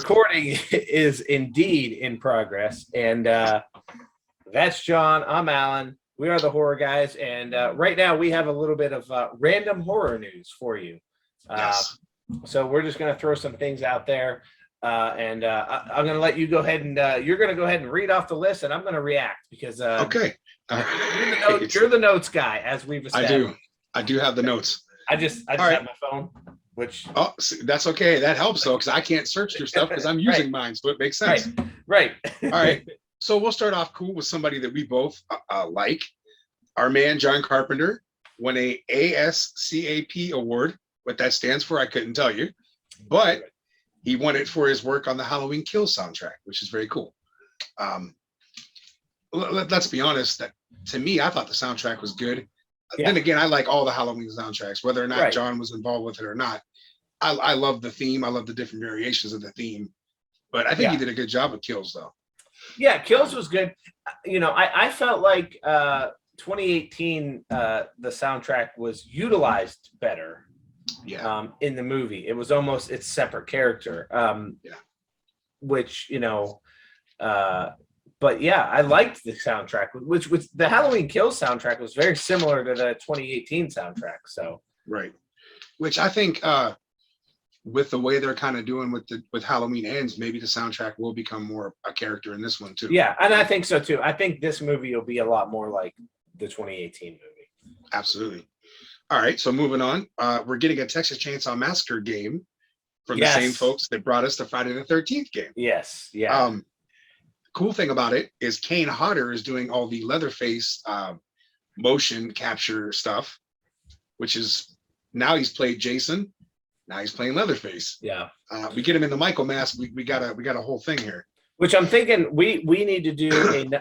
recording is indeed in progress, and that's John. I'm Alan. We are the horror guys, and right now we have a little bit of random horror news for you. Yes. So we're just going to throw some things out there, and I'm going to let you go ahead and you're going to go ahead and read off the list, and I'm going to react because Okay. you're the notes guy, as we've established. I do have the notes. I just right. have my phone. Which That's okay. That helps though, because I can't search through stuff because I'm using mine, so it makes sense. Right. All right. So we'll start off cool with somebody that we both like. Our man John Carpenter won a ASCAP award. What that stands for, I couldn't tell you, but he won it for his work on the Halloween Kills soundtrack, which is very cool. Let's be honest. That to me, I thought the soundtrack was good. Yeah. Then again, I like all the Halloween soundtracks, whether or not John was involved with it or not. I love the theme. I love the different variations of the theme. But I think he did a good job with Kills, though. Yeah, Kills was good. You know, I felt like 2018, the soundtrack was utilized better in the movie. It was almost its separate character, which, you know, but yeah, I liked the soundtrack, which the Halloween Kills soundtrack was very similar to the 2018 soundtrack. So which I think with the way they're kind of doing with Halloween Ends, maybe the soundtrack will become more a character in this one too. Yeah, and I think so too. I think this movie will be a lot more like the 2018 movie. Absolutely. All right, so moving on, we're getting a Texas Chainsaw Massacre game from the same folks that brought us the Friday the 13th game. Yes. Yeah. Cool thing about it is Kane Hodder is doing all the Leatherface motion capture stuff, which is now he's played Jason, now he's playing Leatherface. Yeah, we get him in the Michael mask. We got a whole thing here. Which I'm thinking we need to do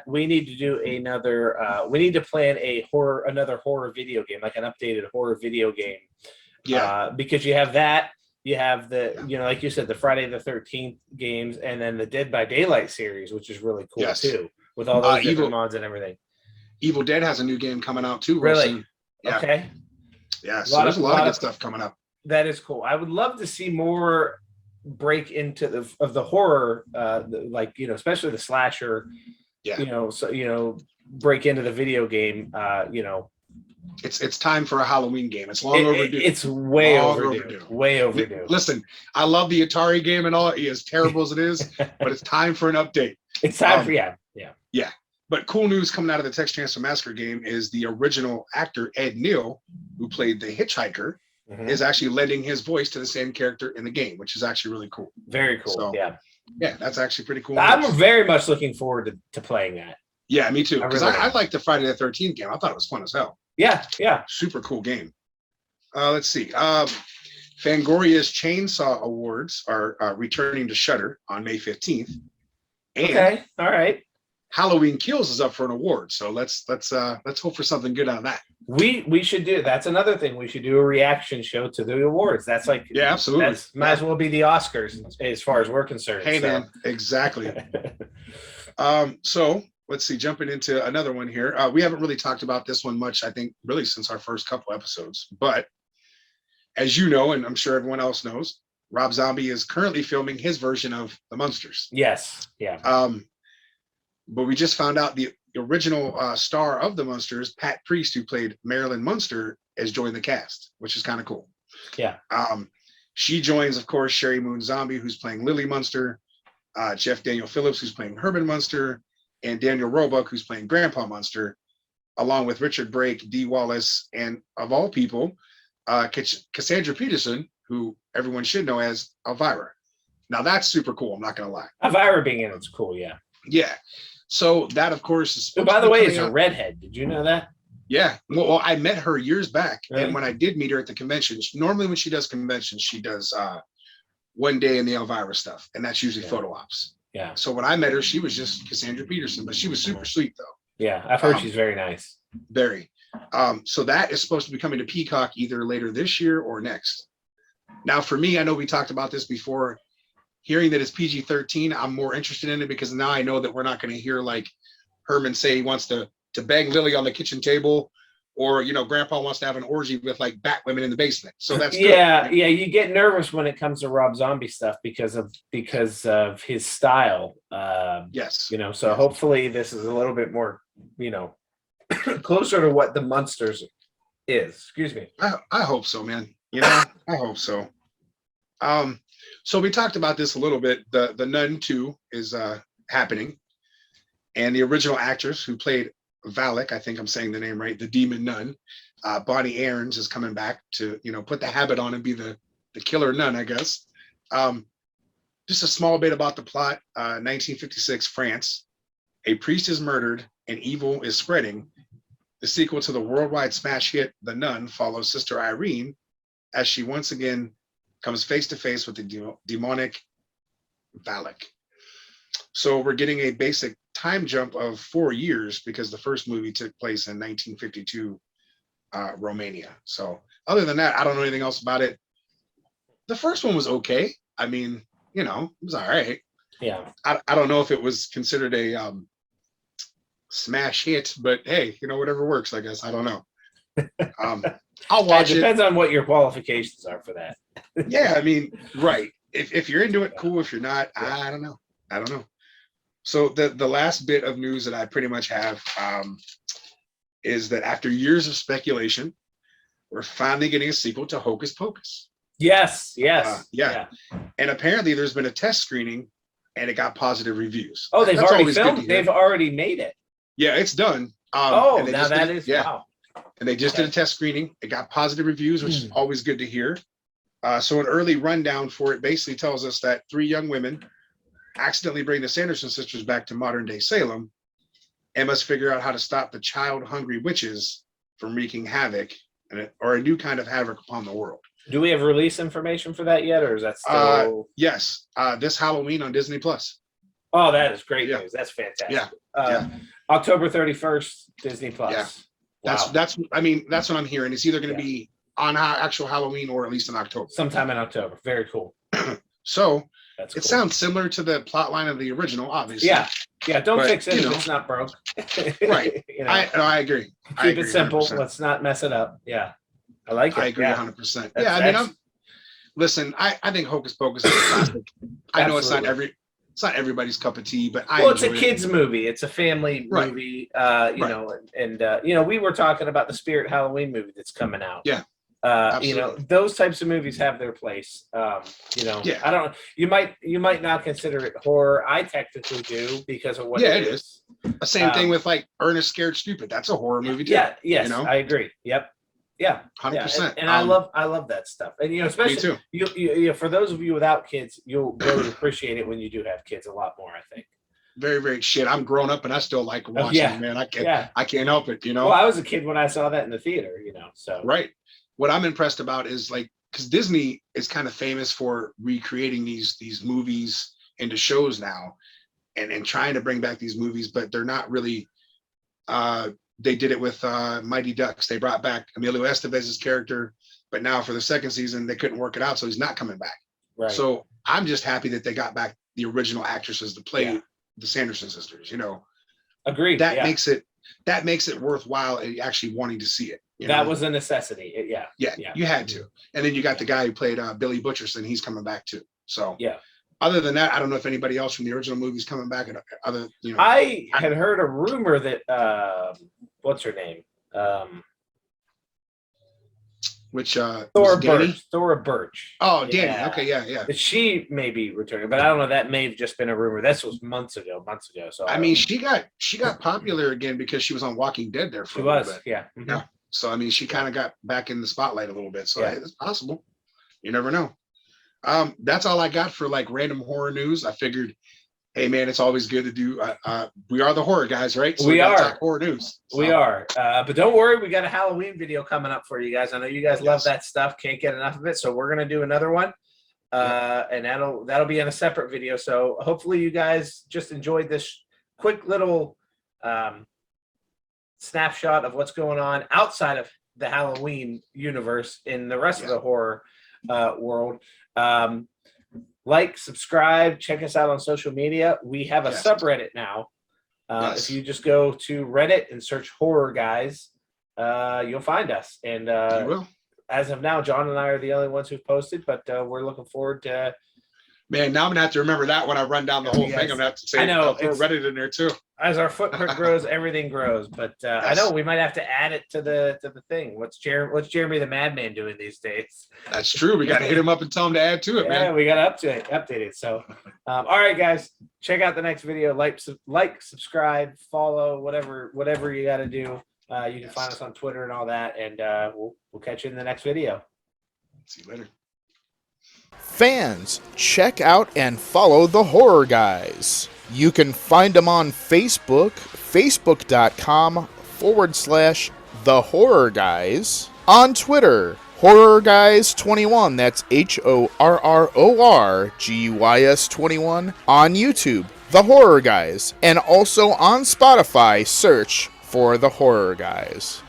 we need to plan another horror video game, like an updated horror video game. Yeah, because you have that. You have you know, like you said, the Friday the 13th games, and then the Dead by Daylight series, which is really cool too, with all those different mods and everything. Evil Dead has a new game coming out too. Really? Yeah. Okay. Yeah. So there's a lot of good stuff coming up. That is cool. I would love to see more break into the horror, like, you know, especially the slasher. Yeah. You know, so, you know, break into the video game. You know. It's time for a Halloween game. It's long overdue. It's way overdue. Way overdue. Listen, I love the Atari game and all, as terrible as it is, but it's time for an update. It's time for yeah. But cool news coming out of the Texas Chainsaw Massacre game is the original actor Ed Neal, who played the hitchhiker, is actually lending his voice to the same character in the game, which is actually really cool. Very cool. So, yeah, that's actually pretty cool. I'm very much looking forward to playing that. Yeah, me too. Because I like the Friday the 13th game. I thought it was fun as hell. Yeah. Super cool game. Let's see. Fangoria's Chainsaw Awards are returning to Shudder on May 15th. And all right. Halloween Kills is up for an award, so let's hope for something good out of that. We should do. That's another thing. We should do a reaction show to the awards. That's like absolutely. That's, might as well be the Oscars as far as we're concerned. Hey man, exactly. So let's see. Jumping into another one here. We haven't really talked about this one much. I think really since our first couple episodes. But as you know, and I'm sure everyone else knows, Rob Zombie is currently filming his version of the Munsters. Yes. Yeah. But we just found out the original star of the Munsters, Pat Priest, who played Marilyn Munster, has joined the cast, which is kind of cool. Yeah. She joins, of course, Sherry Moon Zombie, who's playing Lily Munster, Jeff Daniel Phillips, who's playing Herman Munster, and Daniel Roebuck, who's playing Grandpa Munster, along with Richard Brake, Dee Wallace, and of all people, Cassandra Peterson, who everyone should know as Elvira. Now that's super cool. I'm not going to lie. Elvira being in it's cool. Yeah. Yeah. So that, of course, is. By the way, is a redhead. Did you know that? Yeah. Well, I met her years back, and when I did meet her at the convention, normally when she does conventions, she does one day in the Elvira stuff, and that's usually photo ops. Yeah. So when I met her, she was just Cassandra Peterson, but she was super sweet though. Yeah, I've heard she's very nice. Very. So that is supposed to be coming to Peacock either later this year or next. Now, for me, I know we talked about this before. Hearing that it's PG-13, I'm more interested in it because now I know that we're not going to hear like Herman say he wants to bang Lily on the kitchen table, or grandpa wants to have an orgy with like bat women in the basement. So that's yeah, good. Yeah. You get nervous when it comes to Rob Zombie stuff because of his style. Yes. So yes. Hopefully this is a little bit more, closer to what the Munsters is. Excuse me. I hope so, man. I hope so. So we talked about this a little bit. The Nun 2 is happening, and the original actress who played Valak, I think I'm saying the name right, the demon nun, Bonnie Aarons is coming back to put the habit on and be the killer nun, I guess. Just a small bit about the plot. 1956 France, a priest is murdered and evil is spreading. The sequel to the worldwide smash hit The Nun follows Sister Irene as she once again comes face to face with the demonic Valak. So we're getting a basic time jump of 4 years because the first movie took place in 1952 Romania. So other than that, I don't know anything else about it. The first one was okay. I mean, it was all right. Yeah. I don't know if it was considered a smash hit, but hey, whatever works, I guess. I don't know. I'll watch it. Depends on what your qualifications are for that. Yeah, I mean, right. If you're into it, cool. If you're not, yeah. I don't know. So the last bit of news that I pretty much have is that after years of speculation, we're finally getting a sequel to Hocus Pocus. Yes. Yeah. And apparently there's been a test screening and it got positive reviews. Oh, they've already filmed? They've already made it? Yeah, it's done. Now that is, wow. And they just did a test screening. It got positive reviews, which is always good to hear. So an early rundown for it basically tells us that 3 young women accidentally bring the Sanderson sisters back to modern day Salem and must figure out how to stop the child-hungry witches from wreaking havoc or a new kind of havoc upon the world. Do we have release information for that yet, or is that still? Yes, this Halloween on Disney Plus. Oh, that is great news. That's fantastic. Yeah. October 31st, Disney Plus. Yeah. Wow. That's what I'm hearing. It's either going to be on actual Halloween or at least in October. Sometime in October. Very cool. So it sounds similar to the plot line of the original, obviously. Yeah. Don't fix it if it's not broke. Right. I agree. Keep it simple. 100%. Let's not mess it up. Yeah. I like it. I agree 100%. Listen, I think Hocus Pocus is a classic. I know it's not everybody's cup of tea, but it's a kids movie. It's a family movie. We were talking about the Spirit Halloween movie that's coming out. Yeah. Those types of movies have their place. I don't. You might not consider it horror. I technically do because of what it is. The same thing with like Ernest Scared Stupid. That's a horror movie too. Yeah. Yes. I agree. Yep. Yeah. 100%. And I love that stuff. And especially you for those of you without kids, you'll really appreciate it when you do have kids a lot more, I think. Very, very shit. I'm grown up and I still like watching it, man. I can't help it, Well, I was a kid when I saw that in the theater, so. Right. What I'm impressed about is because Disney is kind of famous for recreating these movies into shows now and trying to bring back these movies, but they're not really they did it with Mighty Ducks. They brought back Emilio Estevez's character, but now for the second season, they couldn't work it out, so he's not coming back. Right. So I'm just happy that they got back the original actresses to play the Sanderson sisters, Agreed. That makes it worthwhile actually wanting to see it. That was a necessity. You had to. And then you got the guy who played Billy Butcherson. He's coming back too. So yeah. Other than that, I don't know if anybody else from the original movie is coming back. I had heard a rumor that what's her name? Thora Birch. Oh, Danny. Yeah. Okay, yeah. She may be returning, but I don't know. That may have just been a rumor. This was months ago. So she got popular again because she was on Walking Dead there for a little bit. Yeah. Mm-hmm. Yeah. So she kind of got back in the spotlight a little bit. So it's possible. You never know. That's all I got for random horror news. I figured, hey man, it's always good to do. We are the horror guys, right? So we are talk horror news. So. We are, but don't worry, we got a Halloween video coming up for you guys. I know you guys love that stuff. Can't get enough of it. So we're gonna do another one, and that'll be in a separate video. So hopefully you guys just enjoyed this quick little snapshot of what's going on outside of the Halloween universe in the rest of the horror world. Subscribe, check us out on social media. We have a subreddit now. If you just go to Reddit and search Horror Guys, you'll find us. And You will. as of now, John and I are the only ones who've posted, but we're looking forward to. Man, now I'm gonna have to remember that when I run down the whole thing. I'm gonna have to say, I know, I'll throw Reddit in there too. As our footprint grows, everything grows. But Yes. I know we might have to add it to the thing. What's Jeremy the Madman doing these days? That's true. We got to hit him up and tell him to add to it, Yeah, man. we got to update it. So, all right, guys, check out the next video. Like, subscribe, follow, whatever you got to do. You can find us on Twitter and all that, and we'll catch you in the next video. See you later. Fans, check out and follow the Horror Guys. You can find them on Facebook, facebook.com/The Horror Guys. On Twitter, Horror Guys 21, that's HORRORGUYS 21. On YouTube, The Horror Guys. And also on Spotify, search for The Horror Guys.